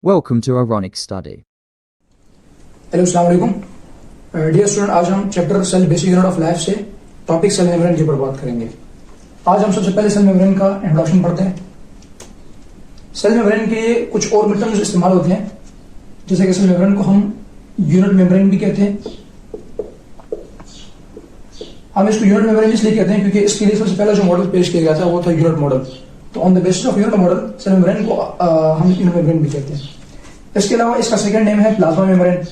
Welcome to Ironic Study. Hello अस्सलाम वालेकुम dear student. आज हम chapter cell basic unit of life से टॉपिक सेल मेम्ब्रेन के ऊपर बात करेंगे। आज हम सबसे पहले सेल मेम्ब्रेन का इंट्रोडक्शन पढ़ते हैं। सेल मेम्ब्रेन के लिए कुछ और टर्म्स इस्तेमाल होते हैं, जैसे कि सेल मेम्ब्रेन को हम यूनिट मेम्ब्रेन भी कहते हैं। हम इसको यूनिट मेम्ब्रेन इसलिए कहते हैं क्योंकि इसके लिए सबसे पहला जो मॉडल पेश किया गया था वो था यूनिट मॉडल। तो on the basis of unit model cell membrane को हम यूनिट मेम्ब्रेन भी कहते हैं। इसके अलावा इसका सेकंड नेम है प्लाज्मा मेम्ब्रेन।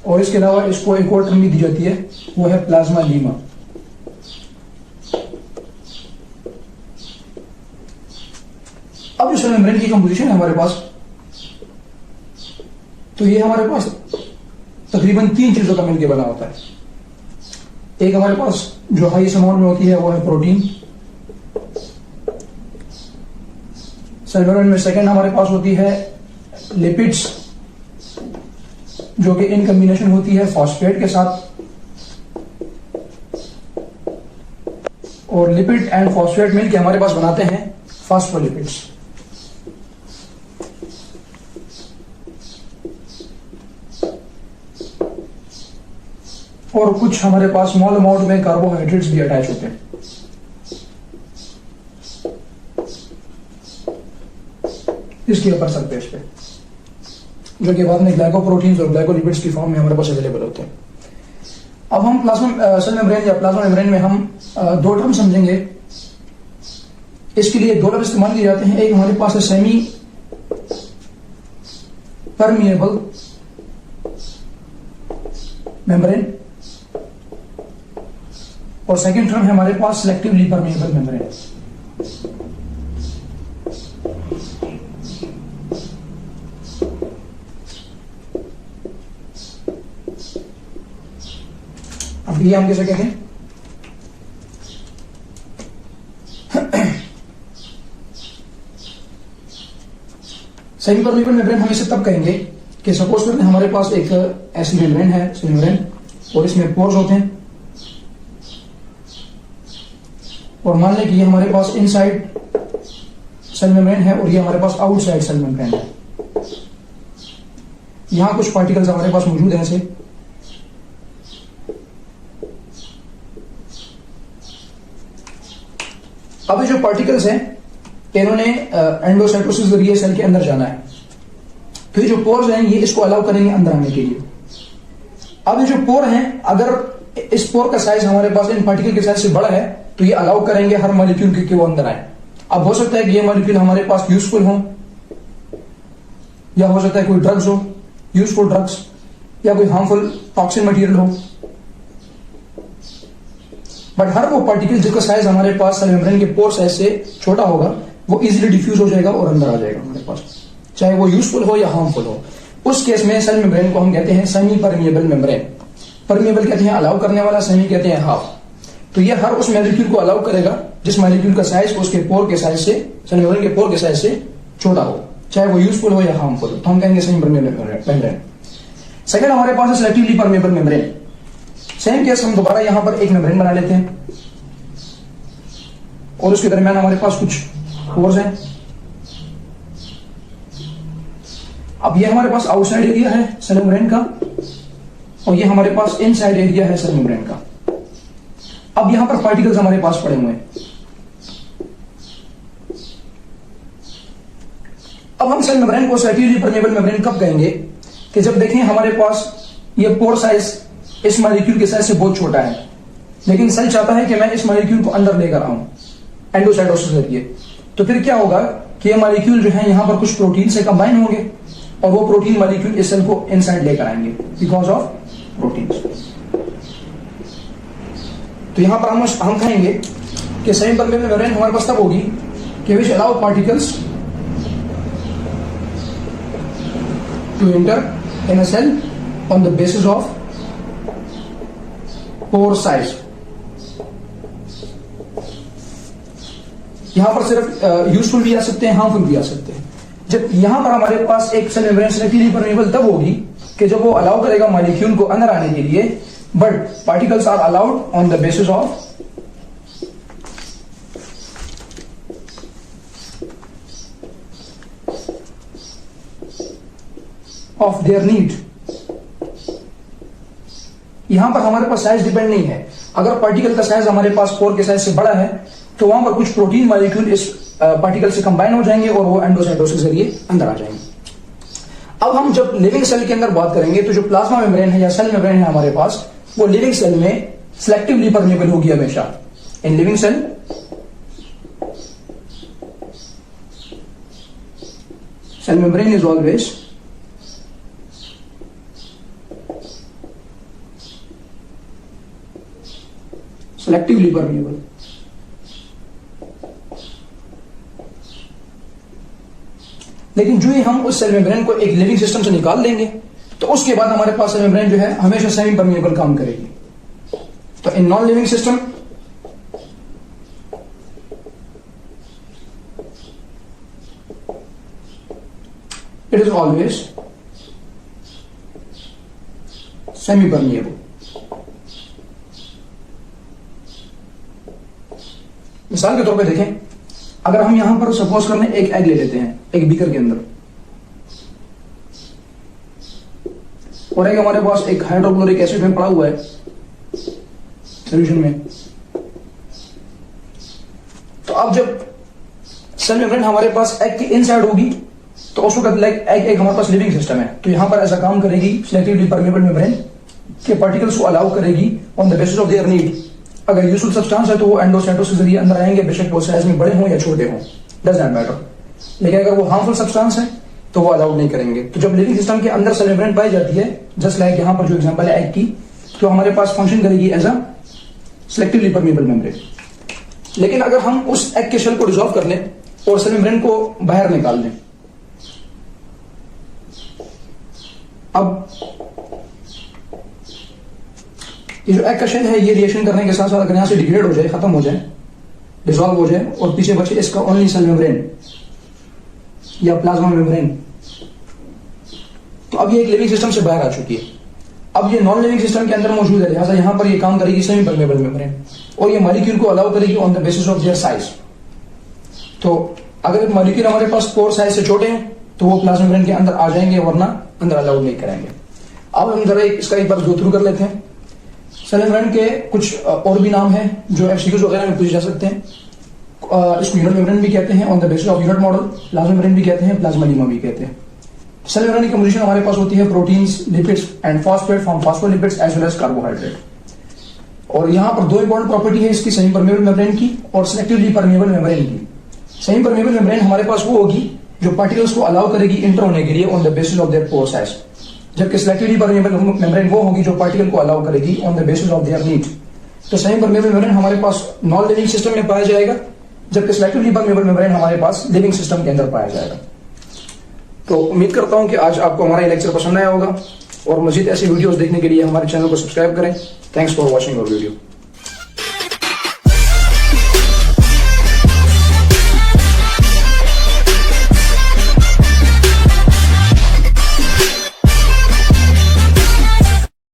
और इसके अलावा इसको एक और टर्म भी दी जाती है, वो है प्लाज्मा लीमा। अब जो सेल मेम्ब्रेन की कंपोजिशन है हमारे पास, तो ये हमारे पास तकरीबन 3 चीजों का मिलकर बना होता है। एक हमारे पास जो हाईएस्ट अमाउंट में होती है वो है प्रोटीन सेल मेम्ब्रेन में। सेकंड हमारे पास होती है लिपिड्स, जो कि इन कॉम्बिनेशन होती है फॉस्फेट के साथ। और लिपिड एंड फॉस्फेट मिलकर हमारे पास बनाते हैं फॉस्फोलिपिड्स। और कुछ हमारे पास स्मॉल अमाउंट में कार्बोहाइड्रेट्स भी अटैच होते हैं। इसकी अपर सरफेस पे, जो कि बाद में ग्लाइकोप्रोटीन्स और ग्लाइकोलिपिड्स की फॉर्म में हमारे पास अवेलेबल होते हैं। अब हम प्लाज्मा सेल मेम्ब्रेन या प्लाज्मा मेम्ब्रेन में हम दो टर्म समझेंगे। इसके लिए दो टर्म इस्तेमाल किए जाते हैं। एक हमारे पास है सेमी परमिएबल मेम्ब्रेन और सेकंड टर्म है हमारे पास सिलेक्टिवली परमिएबल मेम्ब्रेन। अब ये हम कैसे कहते हैं? सेमी परमिएबल मेम्ब्रेन हम इसे तब कहेंगे कि सपोज करते हैं हमारे पास एक ऐसी मेम्ब्रेन है सेल मेम्ब्रेन, और इसमें पोर्स होते हैं। और मान लें कि ये हमारे पास इनसाइड सेल मेम्ब्रेन है और ये हमारे पास आउटसाइड सेल मेम्ब्रेन है। यहां कुछ पार्टिकल्स हमारे पास मौजूद हैं ऐसे। अब ये जो पार्टिकल्स हैं इन्होंने एंडोसाइटोसिस जरिए सेल के अंदर जाना है। तो ये जो पोर्स हैं ये इसको अलाउ करेंगे अंदर आने के लिए। अब ये जो पोर हैं, अगर इस पोर का साइज हमारे पास इन पार्टिकल के साइज से बड़ा है तो ये अलाउ करेंगे हर मॉलिक्यूल के वो अंदर आए। अब हो सकता है कि ये मॉलिक्यूल हमारे पास यूजफुल हो, या हो सकता है कोई ड्रग्स हो, यूजफुल ड्रग्स, या कोई हार्मफुल टॉक्सिन मटेरियल हो। बट हर वो पार्टिकल जिसका साइज हमारे पास सेल मेम्ब्रेन के पोर साइज से छोटा होगा वो इजीली डिफ्यूज हो जाएगा और अंदर आ जाएगा हमारे पास, चाहे वो यूजफुल हो या हार्मफुल हो। उस केस में सेल मेम्ब्रेन को हम कहते हैं सेमी परमिएबल मेम्ब्रेन। परमिएबल कहते हैं अलाउ करने वाला, सेमी कहते हैं हाफ। तो ये हर उस मॉलिक्यूल को अलाउ करेगा जिस मॉलिक्यूल का साइज उसके पोर के साइज से, सेल मेम्ब्रेन के पोर के साइज से छोटा हो, चाहे वो यूजफुल हो या हार्मफुल हो। तो हम कहेंगे सेमी परमिएबल मेम्ब्रेन। सेकंड हमारे पास है selectively permeable membrane. Same case हम दोबारा यहां पर एक मेम्ब्रेन बना लेते हैं और उसके दरमियान हमारे पास कुछ पोर्स हैं। अब ये हमारे पास आउटसाइड एरिया है सेल मेम्ब्रेन का और ये हमारे पास इनसाइड एरिया है सेल मेम्ब्रेन का। अब यहां पर पार्टिकल्स हमारे पास पड़े हुए हैं। अब हम सेल मेम्ब्रेन को सिलेक्टिवली परमिएबल मेम्ब्रेन कब कहेंगे कि जब देखें हमारे पास ये पोर साइज इस मॉलिक्यूल के साइज से बहुत छोटा है, लेकिन सेल चाहता है कि मैं इस मॉलिक्यूल को अंदर लेकर आऊं एंडोसाइटोसिस जरिए। तो फिर क्या होगा कि ये मॉलिक्यूल जो है यहां पर कुछ प्रोटीन से कंबाइन होंगे और वो प्रोटीन मॉलिक्यूल इस सेल को इनसाइड लेकर आएंगे बिकॉज ऑफ प्रोटीन। तो यहां पर हम कहेंगे कि सेमी परमिएबल मेम्ब्रेन हमारे पास तब होगी कि which allow particles to enter in a cell on the basis of pore size. यहां पर सिर्फ यूजफुल भी आ सकते हैं, हार्मफुल भी आ सकते हैं। जब यहां पर हमारे पास एक सेल मेम्ब्रेन सिलेक्टिवली परमिएबल तब होगी कि जब वो अलाउ करेगा मॉलिक्यूल को अंदर आने के लिए, but particles are allowed on the basis of of their need. यहां पर हमारे पास साइज डिपेंड नहीं है। अगर पार्टिकल का साइज हमारे पास पोर के साइज से बड़ा है तो वहां पर कुछ प्रोटीन मॉलिक्यूल इस पार्टिकल से कंबाइन हो जाएंगे और वो एंडोसाइटोसिस के जरिए अंदर आ जाएंगे। अब हम जब लिविंग सेल के अंदर बात करेंगे तो जो प्लाज्मा मेम्ब्रेन है या सेल मेम्ब्रेन है हमारे पास, वो लिविंग सेल में सिलेक्टिवली परमेबल होगी हमेशा। In living cell cell membrane is always selectively permeable। लेकिन जो ही हम उस सेल मेम्ब्रेन को एक लिविंग सिस्टम से निकाल देंगे तो उसके बाद हमारे पास सेल मेम्ब्रेन जो है हमेशा सेमी परमेबल काम करेगी। तो in non living system it is always semi permeable. मिसाल के तौर पे देखें, अगर हम यहां पर सपोज करने एक एग ले लेते हैं एक बीकर के अंदर, और एग हमारे पास एक हाइड्रोक्लोरिक एसिड में पड़ा हुआ है सॉल्यूशन में, तो अब जब सेल मेम्ब्रेन हमारे पास एग के इनसाइड होगी तो उस वक्त लाइक एग एक हमारे पास लिविंग सिस्टम है, तो यहां पर ऐसा काम करेगी सिलेक्टिवली परमेबल मेम्ब्रेन के पार्टिकल्स को अलाउ करेगी on the basis of their need. अगर यूजफुल सब्सटेंस है तो वो एंडोसाइटोसिस के जरिए अंदर आएंगे, बेशक वो साइज में बड़े हों या छोटे हों, डज नॉट मैटर। लेकिन अगर वो हार्मफुल सब्सटेंस है तो वो अलाउड नहीं करेंगे। तो जब लिविंग सिस्टम के अंदर सेल मेम्ब्रेन पाई जाती है, जस्ट लाइक यहां पर जो एग्जांपल है एग की, तो हमारे पास फंक्शन करेगी as a selectively permeable membrane. लेकिन अगर हम उस एग के शेल को डिसॉल्व कर लें और सेल मेम्ब्रेन को बाहर निकाल दें, अब ये जो एग का शेल है ये रिएक्शन करने के साथ साथ अगर यहां से डिग्रेड हो जाए, खत्म हो जाए, डिसॉल्व हो जाए और पीछे बचे इसका ओनली सेल मेम्ब्रेन या प्लाज्मा मेम्ब्रेन, तो अब ये एक लिविंग सिस्टम से बाहर आ चुकी है। अब ये नॉन लिविंग सिस्टम के अंदर मौजूद है, लिहाजा यहां पर ये काम करेगी सेमी परमेबल मेम्ब्रेन और ये मॉलिक्यूल को अलाउ करेगी on the basis of their size. तो अगर मॉलिक्यूल हमारे पास पोर साइज से छोटे हैं तो वो प्लाज्मा मेम्ब्रेन के अंदर आ जाएंगे, वरना अंदर अलाउ नहीं करेंगे। अब हम जरा इसका एक बार गो थ्रू कर लेते हैं। सेल मेम्ब्रेन के कुछ और भी नाम हैं जो एमसीक्यूज वगैरह में पूछे जा सकते हैं। इसको यूनिट मेम्ब्रेन भी कहते हैं on the basis of unit model, plasma membrane भी कहते हैं, प्लाज्मालीमा भी कहते हैं। सेल मेम्ब्रेन की कंपोजिशन हमारे पास होती है proteins, lipids and phosphate from phospholipids as well as carbohydrate. और यहां पर दो इंपॉर्टेंट प्रॉपर्टी है इसकी, सेमी परमेबल मेम्ब्रेन की और सिलेक्टिवली परमेबल मेम्ब्रेन की। सेमी परमेबल मेम्ब्रेन हमारे पास वो होगी जो पार्टिकल्स को अलाउ करेगी इंटर होने के लिए on the basis of their pore size, जबकि सिलेक्टिवली परमेबल मेम्ब्रेन वो होगी जो पार्टिकल को अलाउ करेगी on the basis of their need. तो सेमी परमेबल मेम्ब्रेन हमारे पास नॉन लिविंग सिस्टम में पाया जाएगा, जबकि सिलेक्टिवली परमेबल मेम्ब्रेन हमारे पास लिविंग सिस्टम के अंदर पाया जाएगा। तो उम्मीद करता हूं कि आज आपको हमारा ये लेक्चर पसंद आया होगा और मजीद ऐसी वीडियोस देखने के लिए हमारे चैनल को सब्सक्राइब करें। Thanks for watching our video.